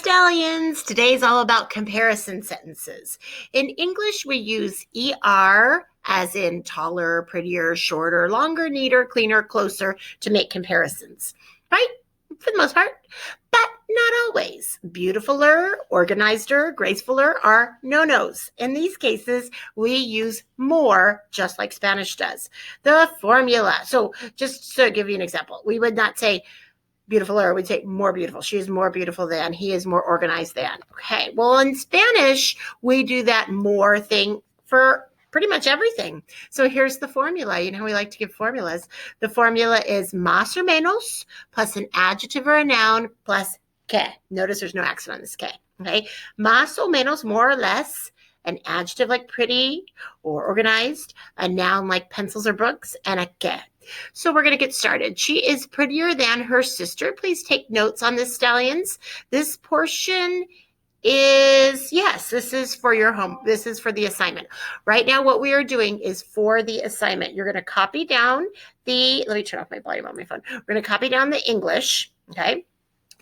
Stallions! Today's all about comparison sentences. In English, we use ER as in taller, prettier, shorter, longer, neater, cleaner, closer to make comparisons, right? For the most part, but not always. Beautifuler, organizeder, gracefuler are no-nos. In these cases, we use more, just like Spanish does. The formula. So just to give you an example, we would not say beautifuler, we'd say more beautiful. She is more beautiful than, he is more organized than. Okay, well, in Spanish, we do that more thing for pretty much everything. So here's the formula. You know, we like to give formulas. The formula is más or menos plus an adjective or a noun plus que. Notice there's no accent on this que. Okay, más o menos, more or less, an adjective like pretty or organized, a noun like pencils or books, and a que. So we're going to get started. She is prettier than her sister. Please take notes on this, Stallions. This portion is, yes, this is for your home. This is for the assignment. Right now, what we are doing is for the assignment. You're going to copy down let me turn off my volume on my phone. We're going to copy down the English, okay?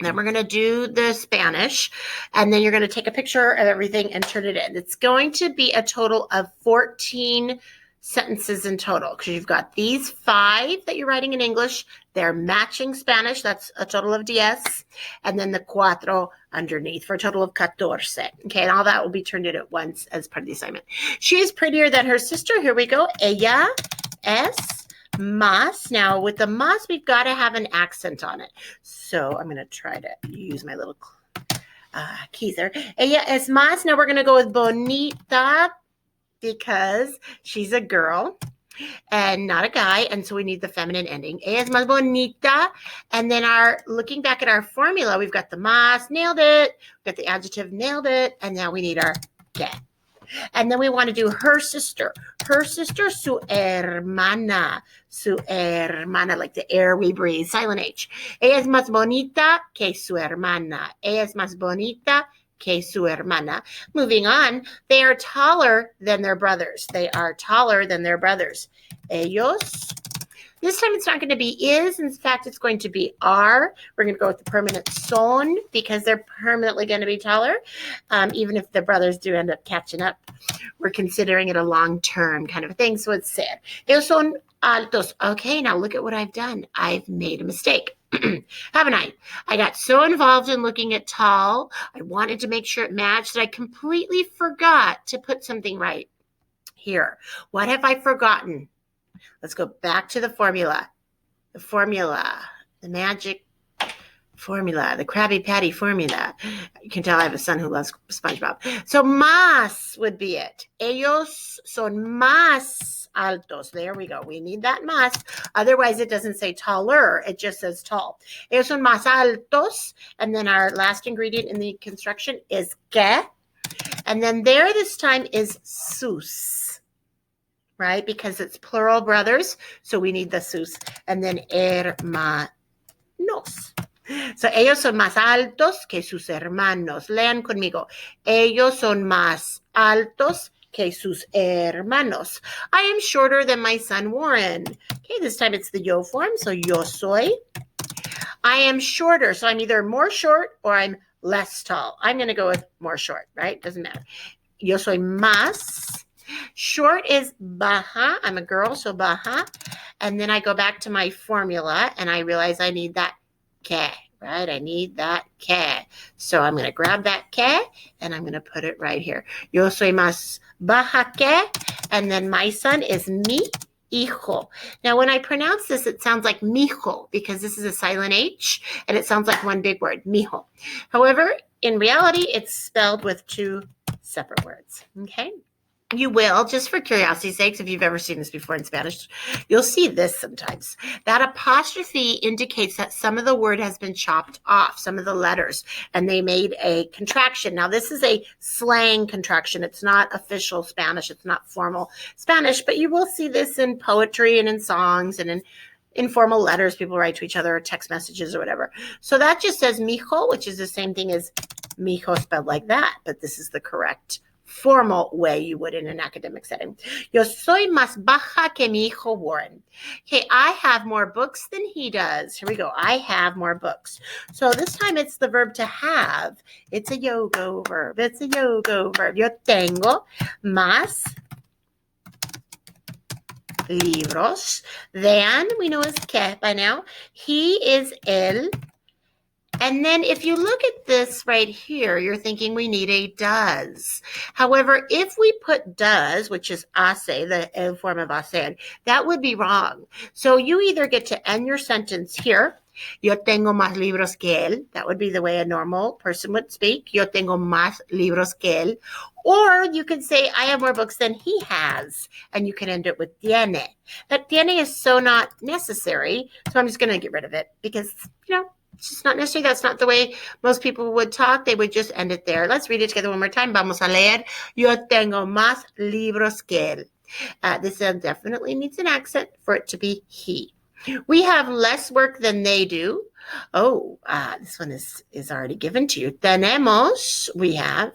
Then we're going to do the Spanish, and then you're going to take a picture of everything and turn it in. It's going to be a total of 14 sentences in total, because you've got these 5 that you're writing in English. They're matching Spanish. That's a total of 10. And then the cuatro underneath for a total of 14. Okay, and all that will be turned in at once as part of the assignment. She is prettier than her sister. Here we go. Ella es más. Now, with the más, we've got to have an accent on it. So I'm going to try to use my little keys there. Ella es más. Now we're going to go with bonita, because she's a girl and not a guy, and so we need the feminine ending. Ella es más bonita. And then looking back at our formula, we've got the más, nailed it. We've got the adjective, nailed it. And now we need our que. And then we want to do her sister. Her sister, su hermana. Su hermana, like the air we breathe, silent H. Ella es más bonita que su hermana. Ella es más bonita que su hermana. Moving on, they are taller than their brothers. They are taller than their brothers. Ellos. This time it's not going to be is. In fact, it's going to be are. We're going to go with the permanent son because they're permanently going to be taller. Even if the brothers do end up catching up, we're considering it a long-term kind of thing. So it's said. Ellos son altos. Okay, now look at what I've done. I've made a mistake. Haven't I? I got so involved in looking at tall. I wanted to make sure it matched that I completely forgot to put something right here. What have I forgotten? Let's go back to the formula. The magic formula, the Krabby Patty formula. You can tell I have a son who loves SpongeBob. So más would be it. Ellos son más altos. There we go. We need that más. Otherwise, it doesn't say taller. It just says tall. Ellos son más altos. And then our last ingredient in the construction is que. And then there this time is sus, right? Because it's plural brothers. So we need the sus. And then hermanos. So ellos son más altos que sus hermanos. Lean conmigo. Ellos son más altos que sus hermanos. I am shorter than my son Warren. Okay, this time it's the yo form. So yo soy. I am shorter. So I'm either more short or I'm less tall. I'm going to go with more short, right? Doesn't matter. Yo soy más. Short is baja. I'm a girl, so baja. And then I go back to my formula and I realize I need that que, right? I need that que. So I'm going to grab that que and I'm going to put it right here. Yo soy más baja que, and then my son is mi hijo. Now, when I pronounce this, it sounds like mijo because this is a silent H and it sounds like one big word, mijo. However, in reality, it's spelled with 2 separate words, okay? You will, just for curiosity's sakes, if you've ever seen this before in Spanish, you'll see this sometimes. That apostrophe indicates that some of the word has been chopped off, some of the letters, and they made a contraction. Now, this is a slang contraction. It's not official Spanish. It's not formal Spanish, but you will see this in poetry and in songs and in informal letters people write to each other or text messages or whatever. So that just says mijo, which is the same thing as mijo spelled like that, but this is the correct formal way you would in an academic setting. Yo soy más baja que mi hijo Warren. Okay, I have more books than he does. Here we go. I have more books. So this time it's the verb to have. It's a yo-go verb. It's a yo-go verb. Yo tengo más libros than, we know is que by now. He is el. And then if you look at this right here, you're thinking we need a does. However, if we put does, which is hace, the el form of hacer, that would be wrong. So you either get to end your sentence here. Yo tengo más libros que él. That would be the way a normal person would speak. Yo tengo más libros que él. Or you could say, I have more books than he has. And you can end it with tiene. That tiene is so not necessary. So I'm just going to get rid of it because, it's just not necessary. That's not the way most people would talk. They would just end it there. Let's read it together one more time. Vamos a leer. Yo tengo más libros que él. This definitely needs an accent for it to be he. We have less work than they do. Oh, this one is already given to you. Tenemos, we have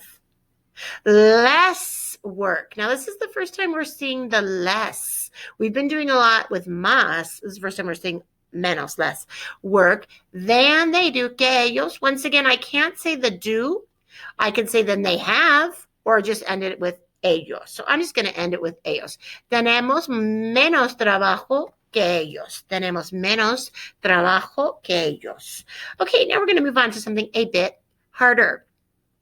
less work. Now, this is the first time we're seeing the less. We've been doing a lot with más. This is the first time we're seeing menos, less work than they do. Que ellos. Once again, I can't say the do. I can say than they have, or just end it with ellos. So I'm just going to end it with ellos. Tenemos menos trabajo que ellos. Tenemos menos trabajo que ellos. Okay, now we're going to move on to something a bit harder.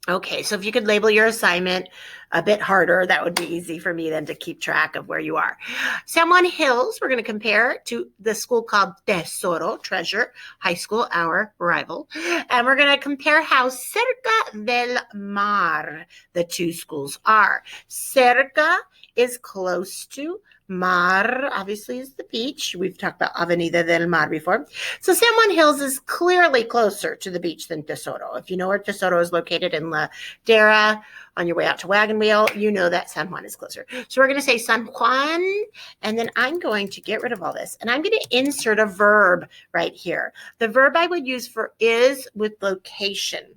Okay, so if you could label your assignment a bit harder, that would be easy for me then to keep track of where you are. San Juan Hills, we're going to compare to the school called Tesoro, Treasure High School, our rival. And we're going to compare how cerca del mar the two schools are. Cerca is close to. Mar, obviously, is the beach. We've talked about Avenida del Mar before. So San Juan Hills is clearly closer to the beach than Tesoro. If you know where Tesoro is located in La Dera, on your way out to Wagon Wheel, you know that San Juan is closer. So we're going to say San Juan, and then I'm going to get rid of all this, and I'm going to insert a verb right here. The verb I would use for is with location.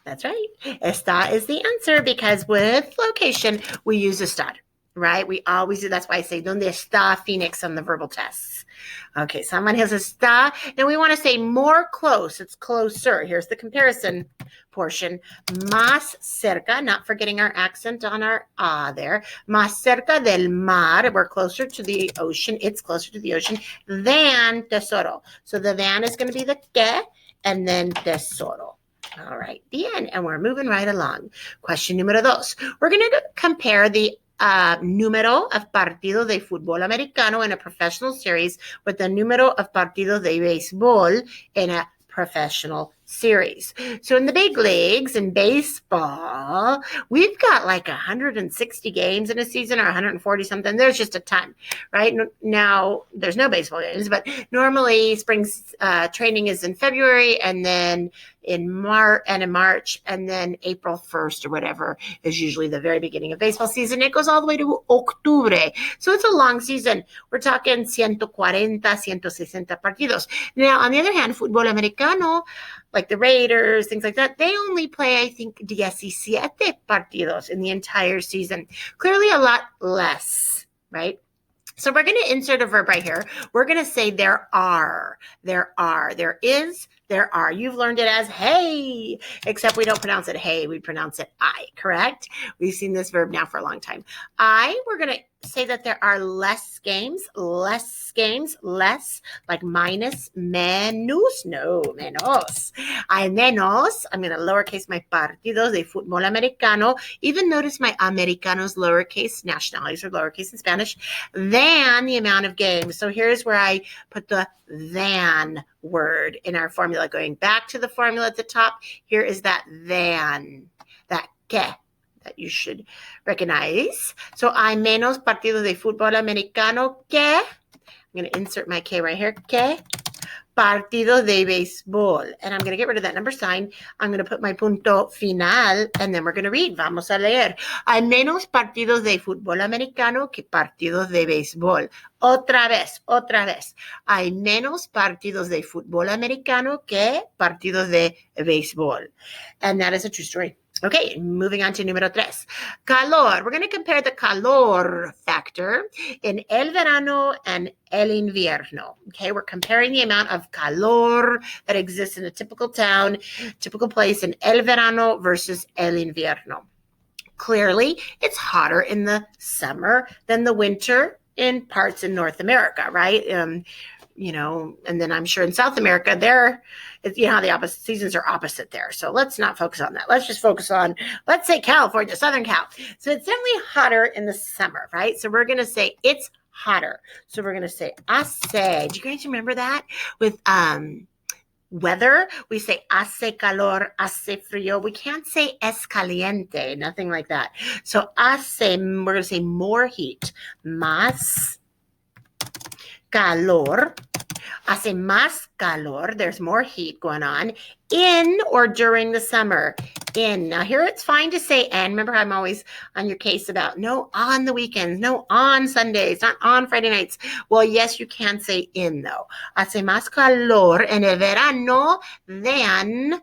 That's right. Está is the answer because with location, we use estar. Right? We always do. That's why I say, ¿Dónde está Phoenix on the verbal tests? Okay, San Juan Hills está. Now we want to say more close. It's closer. Here's the comparison portion. Más cerca, not forgetting our accent on our there. Más cerca del mar. We're closer to the ocean. It's closer to the ocean than Tesoro. So the than is going to be the que and then Tesoro. All right, the end. And we're moving right along. Question número dos. We're going to compare the número of partidos de fútbol americano in a professional series with the número of partidos de béisbol in a professional series. So in the big leagues in baseball, we've got like 160 games in a season or 140 something. There's just a ton, right? Now there's no baseball games, but normally spring training is in February and then in March, and then April 1st or whatever is usually the very beginning of baseball season. It goes all the way to Octubre. So it's a long season. We're talking 140, 160 partidos. Now, on the other hand, fútbol americano, like the Raiders, things like that, they only play, I think, 17 partidos in the entire season. Clearly a lot less, right? So we're going to insert a verb right here. We're going to say there are, there is, there are. You've learned it as hey, except we don't pronounce it hey, we pronounce it I, correct? We've seen this verb now for a long time. We're going to say that there are less games, less, like minus, menos, no, menos. Hay menos, I'm going to lowercase my partidos de fútbol americano. Even notice my americanos lowercase, nationalities are lowercase in Spanish, than the amount of games. So here's where I put the than word in our formula. Going back to the formula at the top, here is that than, that que, that you should recognize. So hay menos partidos de fútbol americano que, I'm going to insert my que right here, que partidos de béisbol. And I'm going to get rid of that number sign. I'm going to put my punto final, and then we're going to read. Vamos a leer. Hay menos partidos de fútbol americano que partidos de béisbol. Otra vez. Hay menos partidos de fútbol americano que partidos de béisbol. And that is a true story. Okay, moving on to número 3. Calor. We're going to compare the calor factor in el verano and el invierno. Okay, we're comparing the amount of calor that exists in a typical town, typical place in el verano versus el invierno. Clearly, it's hotter in the summer than the winter in parts in North America, right? And then I'm sure in South America, how the opposite seasons are opposite there. So let's not focus on that. Let's just focus on, let's say California, Southern Cal. So it's definitely hotter in the summer, right? So we're going to say it's hotter. So we're going to say hace. Do you guys remember that with weather? We say hace calor, hace frío. We can't say es caliente, nothing like that. So hace, we're going to say more heat. Más calor. Hace más calor. There's more heat going on in or during the summer. In. Now here it's fine to say and. Remember, I'm always on your case about no on the weekends, no on Sundays, not on Friday nights. Well, yes, you can say in though. Hace más calor en el verano than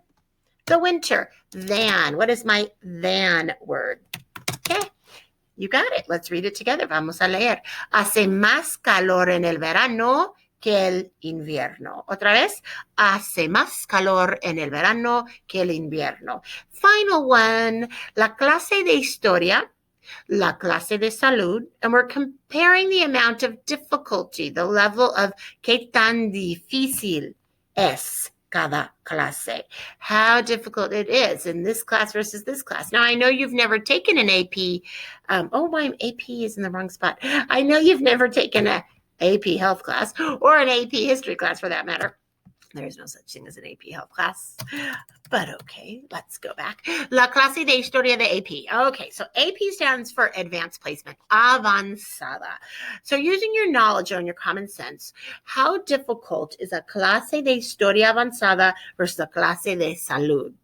the winter. Than. What is my than word? Okay. You got it. Let's read it together. Vamos a leer. Hace más calor en el verano que el invierno. Otra vez, hace más calor en el verano que el invierno. Final one, la clase de historia, la clase de salud, and we're comparing the amount of difficulty, the level of qué tan difícil es cada clase, how difficult it is in this class versus this class. Now, I know you've never taken an AP. My AP is in the wrong spot. I know you've never taken a AP health class or an AP history class for that matter. There is no such thing as an AP health class. But okay, let's go back. La clase de historia de AP. Okay, so AP stands for advanced placement, avanzada. So using your knowledge and your common sense, how difficult is a clase de historia avanzada versus a clase de salud?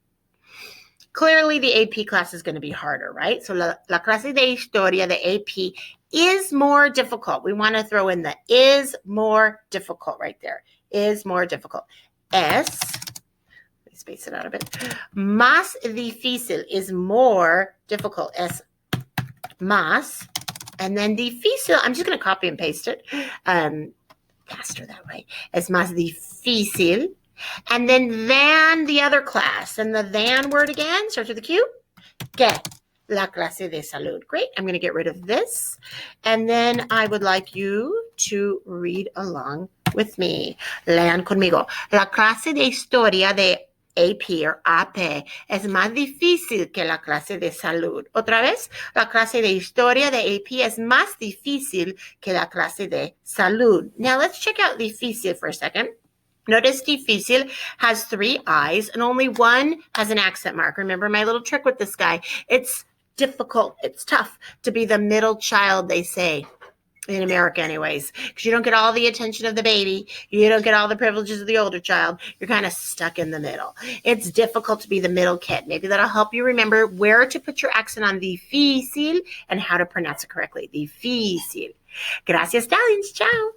Clearly, the AP class is going to be harder, right? So la clase de historia de AP is more difficult. We want to throw in the is more difficult right there. Is more difficult. Es, let me space it out a bit. Más difícil is more difficult. Es más. And then difícil, I'm just going to copy and paste it faster that way. Es más difícil. And then than the other class. And the than word again starts with a Q. Que la clase de salud. Great. I'm going to get rid of this. And then I would like you to read along with me. Lean conmigo. La clase de historia de AP or AP es más difícil que la clase de salud. Otra vez, la clase de historia de AP es más difícil que la clase de salud. Now let's check out difícil for a second. Notice difícil has 3 I's and only one has an accent mark. Remember my little trick with this guy. It's difficult. It's tough to be the middle child, they say. In America anyways, because you don't get all the attention of the baby. You don't get all the privileges of the older child. You're kind of stuck in the middle. It's difficult to be the middle kid. Maybe that'll help you remember where to put your accent on difícil and how to pronounce it correctly. Difícil. Gracias, darlings. Ciao.